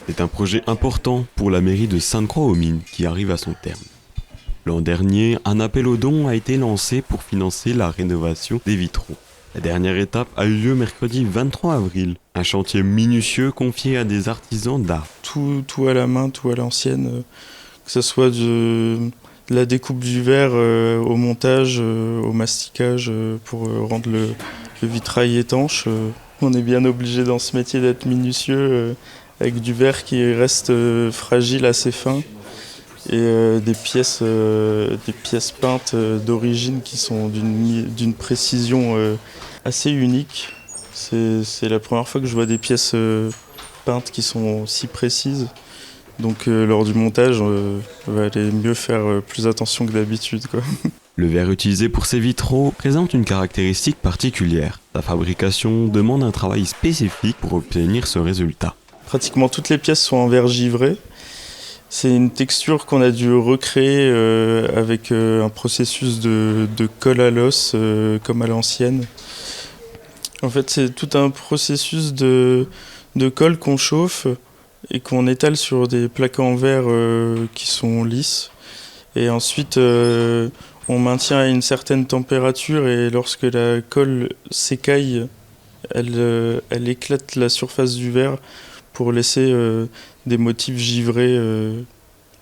C'est un projet important pour la mairie de Sainte-Croix-aux-Mines qui arrive à son terme. L'an dernier, un appel aux dons a été lancé pour financer la rénovation des vitraux. La dernière étape a eu lieu mercredi 23 avril. Un chantier minutieux confié à des artisans d'art. Tout à la main, tout à l'ancienne, que ce soit de la découpe du verre au montage, au masticage pour rendre le vitrail étanche. On est bien obligé dans ce métier d'être minutieux avec du verre qui reste fragile, assez fin. Et des pièces peintes d'origine qui sont d'une précision assez unique. C'est la première fois que je vois des pièces peintes qui sont si précises. Donc lors du montage, on va aller mieux faire plus attention que d'habitude, quoi. Le verre utilisé pour ces vitraux présente une caractéristique particulière. Sa fabrication demande un travail spécifique pour obtenir ce résultat. Pratiquement toutes les pièces sont en verre givré. C'est une texture qu'on a dû recréer avec un processus de colle à l'os comme à l'ancienne. En fait, c'est tout un processus de colle qu'on chauffe et qu'on étale sur des plaques en verre qui sont lisses. Et ensuite, on maintient à une certaine température et lorsque la colle s'écaille, elle éclate la surface du verre pour laisser des motifs givrés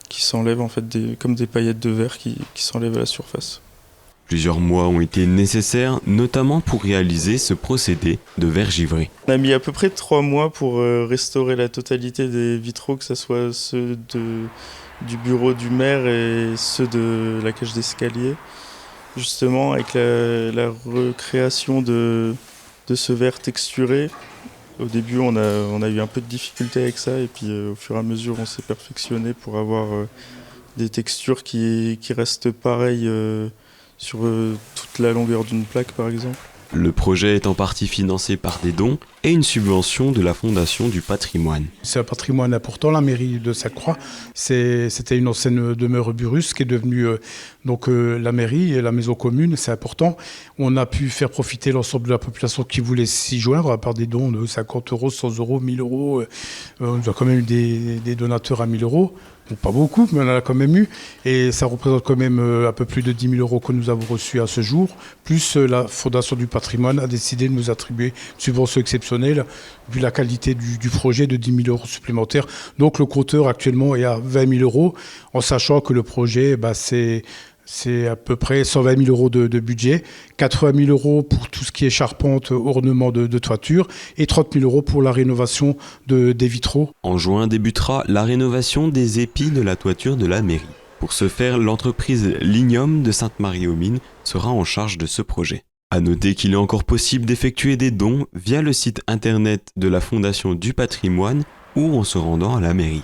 qui s'enlèvent, en fait, comme des paillettes de verre qui s'enlèvent à la surface. Plusieurs mois ont été nécessaires, notamment pour réaliser ce procédé de verre givré. On a mis à peu près 3 mois pour restaurer la totalité des vitraux, que ce soit ceux du bureau du maire et ceux de la cage d'escalier. Justement, avec la recréation de ce verre texturé, au début, on a eu un peu de difficulté avec ça, et puis au fur et à mesure, on s'est perfectionné pour avoir des textures qui restent pareilles sur toute la longueur d'une plaque, par exemple. Le projet est en partie financé par des dons et une subvention de la Fondation du patrimoine. C'est un patrimoine important, la mairie de Sainte-Croix. C'était une ancienne demeure Burrus qui est devenue la mairie et la maison commune, c'est important. On a pu faire profiter l'ensemble de la population qui voulait s'y joindre à part des dons de 50 euros, 100 euros, 1000 euros. On a quand même eu des donateurs à 1000 euros. Bon, pas beaucoup, mais on en a quand même eu. Et ça représente quand même un peu plus de 10 000 euros que nous avons reçus à ce jour. Plus la Fondation du patrimoine a décidé de nous attribuer une subvention exceptionnelle, vu la qualité du projet, de 10 000 euros supplémentaires. Donc le compteur actuellement est à 20 000 euros, en sachant que le projet, c'est à peu près 120 000 euros de budget, 80 000 euros pour tout ce qui est charpente, ornement de toiture et 30 000 euros pour la rénovation des vitraux. En juin débutera la rénovation des épis de la toiture de la mairie. Pour ce faire, l'entreprise Lignum de Sainte-Marie-aux-Mines sera en charge de ce projet. À noter qu'il est encore possible d'effectuer des dons via le site internet de la Fondation du patrimoine ou en se rendant à la mairie.